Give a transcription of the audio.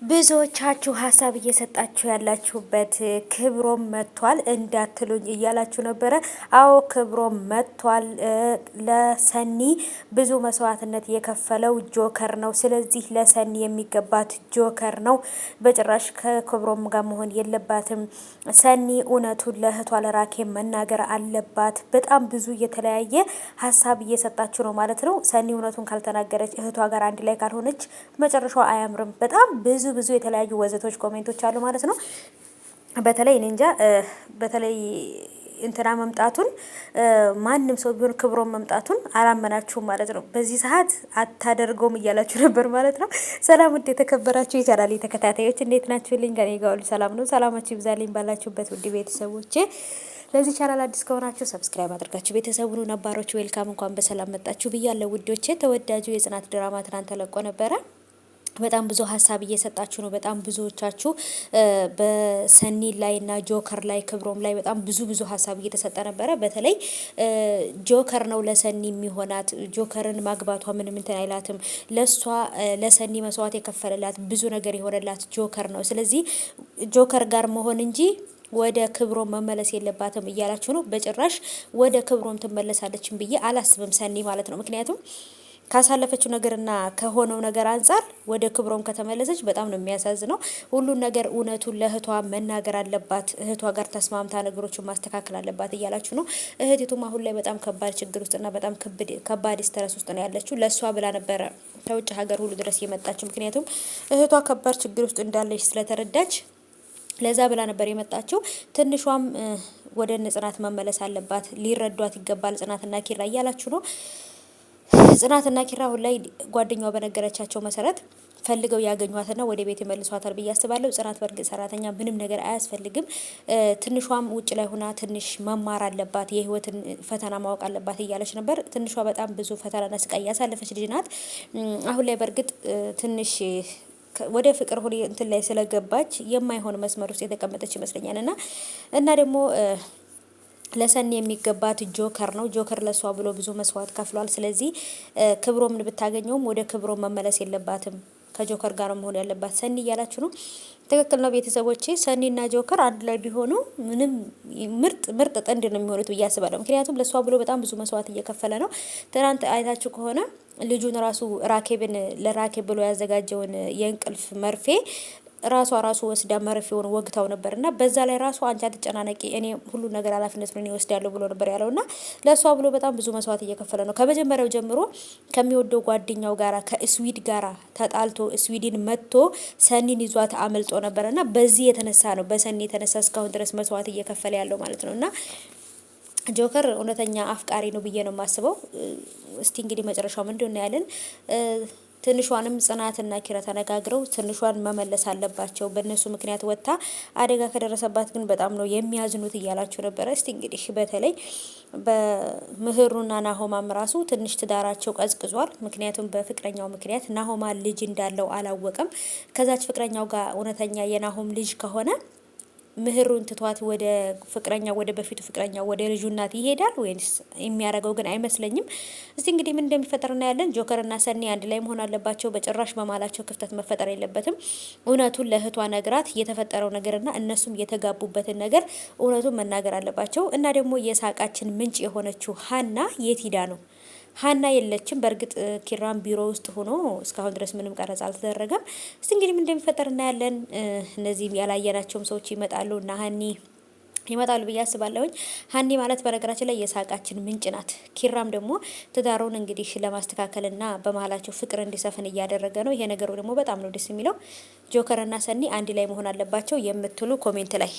ብዙዎቻችሁ ሀሳብ እየሰጣችሁ ያላችሁበት ክብሮም መጥቷል እንዳትሉኝ እያላችሁ ነበረ። አዎ ክብሮም መጥቷል። ለሰኒ ብዙ መስዋዕትነት የከፈለው ጆከር ነው። ስለዚህ ለሰኒ የሚገባት ጆከር ነው። በጭራሽ ከክብሮም ጋር መሆን የለባትም። ሰኒ እውነቱን ለእህቷ ለራኬ መናገር አለባት። በጣም ብዙ የተለያየ ሀሳብ እየሰጣችሁ ነው ማለት ነው። ሰኒ እውነቱን ካልተናገረች እህቷ ጋር አንድ ላይ ካልሆነች መጨረሻው አያምርም። በጣም ብዙ የተለያዩ ወዘቶች ኮሜንቶች አሉ ማለት ነው። በተለይ እኔ እንጃ በተለይ እንትና መምጣቱን ማንም ሰው ቢሆን ክብሮም መምጣቱን አላመናችሁም ማለት ነው። በዚህ ሰዓት አታደርገውም እያላችሁ ነበር ማለት ነው። ሰላም ውድ የተከበራችሁ የቻናሌ ተከታታዮች እንዴት ናችሁልኝ? ከኔ ጋር ሁሉ ሰላም ነው። ሰላማችሁ ይብዛልኝ ባላችሁበት ውድ ቤተሰቦቼ። ለዚህ ቻናል አዲስ ከሆናችሁ ሰብስክራይብ አድርጋችሁ ቤተሰቡን ነባሮች ዌልካም እንኳን በሰላም መጣችሁ ብያለሁ ውዶቼ። ተወዳጁ የጽናት ድራማ ትናንት ተለቆ ነበረ። በጣም ብዙ ሀሳብ እየሰጣችሁ ነው። በጣም ብዙዎቻችሁ በሰኒ ላይ እና ጆከር ላይ ክብሮም ላይ በጣም ብዙ ሀሳብ እየተሰጠ ነበረ። በተለይ ጆከር ነው ለሰኒ የሚሆናት። ጆከርን ማግባቷ ምንም እንትን አይላትም። ለሷ ለሰኒ መስዋዕት የከፈለላት ብዙ ነገር የሆነላት ጆከር ነው። ስለዚህ ጆከር ጋር መሆን እንጂ ወደ ክብሮም መመለስ የለባትም እያላችሁ ነው። በጭራሽ ወደ ክብሮም ትመለሳለችን ብዬ አላስብም ሰኒ ማለት ነው። ምክንያቱም ካሳለፈችው ነገርና ከሆነው ነገር አንጻር ወደ ክብሮም ከተመለሰች በጣም ነው የሚያሳዝነው። ሁሉን ነገር እውነቱን ለእህቷ መናገር አለባት። እህቷ ጋር ተስማምታ ነገሮችን ማስተካከል አለባት እያላችሁ ነው። እህቲቱም አሁን ላይ በጣም ከባድ ችግር ውስጥና በጣም ከባድ ስትረስ ውስጥ ነው ያለችው። ለእሷ ብላ ነበረ ከውጭ ሀገር ሁሉ ድረስ የመጣችው። ምክንያቱም እህቷ ከባድ ችግር ውስጥ እንዳለች ስለተረዳች ለዛ ብላ ነበር የመጣችው። ትንሿም ወደ ጽናት መመለስ አለባት። ሊረዷት ይገባል ጽናትና ኪራ እያላችሁ ነው። ጽናትና ኪራ አሁን ላይ ጓደኛዋ በነገረቻቸው መሰረት ፈልገው ያገኟትና ወደ ቤት ይመልሷታል ብዬ አስባለሁ። ጽናት በእርግጥ ሰራተኛ ምንም ነገር አያስፈልግም። ትንሿም ውጭ ላይ ሆና ትንሽ መማር አለባት፣ የህይወትን ፈተና ማወቅ አለባት እያለች ነበር። ትንሿ በጣም ብዙ ፈተናና ስቃይ ያሳለፈች ልጅ ናት። አሁን ላይ በእርግጥ ትንሽ ወደ ፍቅር ሁሉ እንትን ላይ ስለገባች የማይሆን መስመር ውስጥ የተቀመጠች ይመስለኛል። እና ደግሞ ለሰኒ የሚገባት ጆከር ነው። ጆከር ለሷ ብሎ ብዙ መስዋዕት ከፍሏል። ስለዚህ ክብሮምን ብታገኘውም ወደ ክብሮም መመለስ የለባትም። ከጆከር ጋር መሆን ያለባት ሰኒ እያላችሁ ነው። ትክክል ነው ቤተሰቦቼ። ሰኒና ጆከር አንድ ላይ ቢሆኑ ምንም ምርጥ ጥንድ ነው የሚሆኑት ብዬ አስባለሁ። ምክንያቱም ለሷ ብሎ በጣም ብዙ መስዋዕት እየከፈለ ነው። ትናንት አይታችሁ ከሆነ ልጁን ራሱ ራኬብን ለራኬብ ብሎ ያዘጋጀውን የእንቅልፍ መርፌ ራሷ ወስዳ መርፌውን ወግታው ነበርና በዛ ላይ ራሱ አንቺ አትጨናነቂ እኔ ሁሉ ነገር ኃላፊነት ነው ወስዳለሁ ብሎ ነበር ያለውና ለሷ ብሎ በጣም ብዙ መስዋዕት እየከፈለ ነው። ከመጀመሪያው ጀምሮ ከሚወደው ጓደኛው ጋራ ከስዊድ ጋራ ተጣልቶ ስዊድን መጥቶ ሰኒን ይዟት አመልጦ ነበርና በዚህ የተነሳ ነው በሰኒ የተነሳ እስካሁን ድረስ መስዋዕት እየከፈለ ያለው ማለት ነውና ጆከር እውነተኛ አፍቃሪ ነው ብዬ ነው የማስበው። እስቲ እንግዲህ መጨረሻው ምንድን ነው ያለን? ትንሿንም ጽናትና ኪራ ተነጋግረው ትንሿን መመለስ አለባቸው። በእነሱ ምክንያት ወጥታ አደጋ ከደረሰባት ግን በጣም ነው የሚያዝኑት እያላችሁ ነበረ። እስቲ እንግዲህ በተለይ በምህሩና ናሆማም ራሱ ትንሽ ትዳራቸው ቀዝቅዟል። ምክንያቱም በፍቅረኛው ምክንያት ናሆማ ልጅ እንዳለው አላወቀም። ከዛች ፍቅረኛው ጋር እውነተኛ የናሆም ልጅ ከሆነ ምህሩን ትቷት ወደ ፍቅረኛ ወደ በፊቱ ፍቅረኛ ወደ ልጁ እናት ይሄዳል ወይስ የሚያደርገው ግን አይመስለኝም። እስቲ እንግዲህ ምን እንደሚፈጠር እናያለን። ጆከርና ሰኒ አንድ ላይ መሆን አለባቸው። በጭራሽ በማላቸው ክፍተት መፈጠር የለበትም። እውነቱን ለእህቷ ነግራት የተፈጠረው ነገርና እነሱም የተጋቡበትን ነገር እውነቱን መናገር አለባቸው። እና ደግሞ የሳቃችን ምንጭ የሆነችው ሀና የት ሂዳ ነው? ሀና የለችም። በእርግጥ ኪራም ቢሮ ውስጥ ሆኖ እስካሁን ድረስ ምንም ቀረጻ አልተደረገም። እስቲ እንግዲህ ምን እንደሚፈጠር እናያለን። እነዚህም ያላየናቸውም ሰዎች ይመጣሉ እና ሀኒ ይመጣሉ ብዬ አስባለሁኝ። ሀኒ ማለት በነገራችን ላይ የሳቃችን ምንጭ ናት። ኪራም ደግሞ ትዳሩን እንግዲህ ለማስተካከልና በመሀላቸው ፍቅር እንዲሰፍን እያደረገ ነው። ይሄ ነገሩ ደግሞ በጣም ነው ደስ የሚለው። ጆከርና ሰኒ አንድ ላይ መሆን አለባቸው የምትሉ ኮሜንት ላይ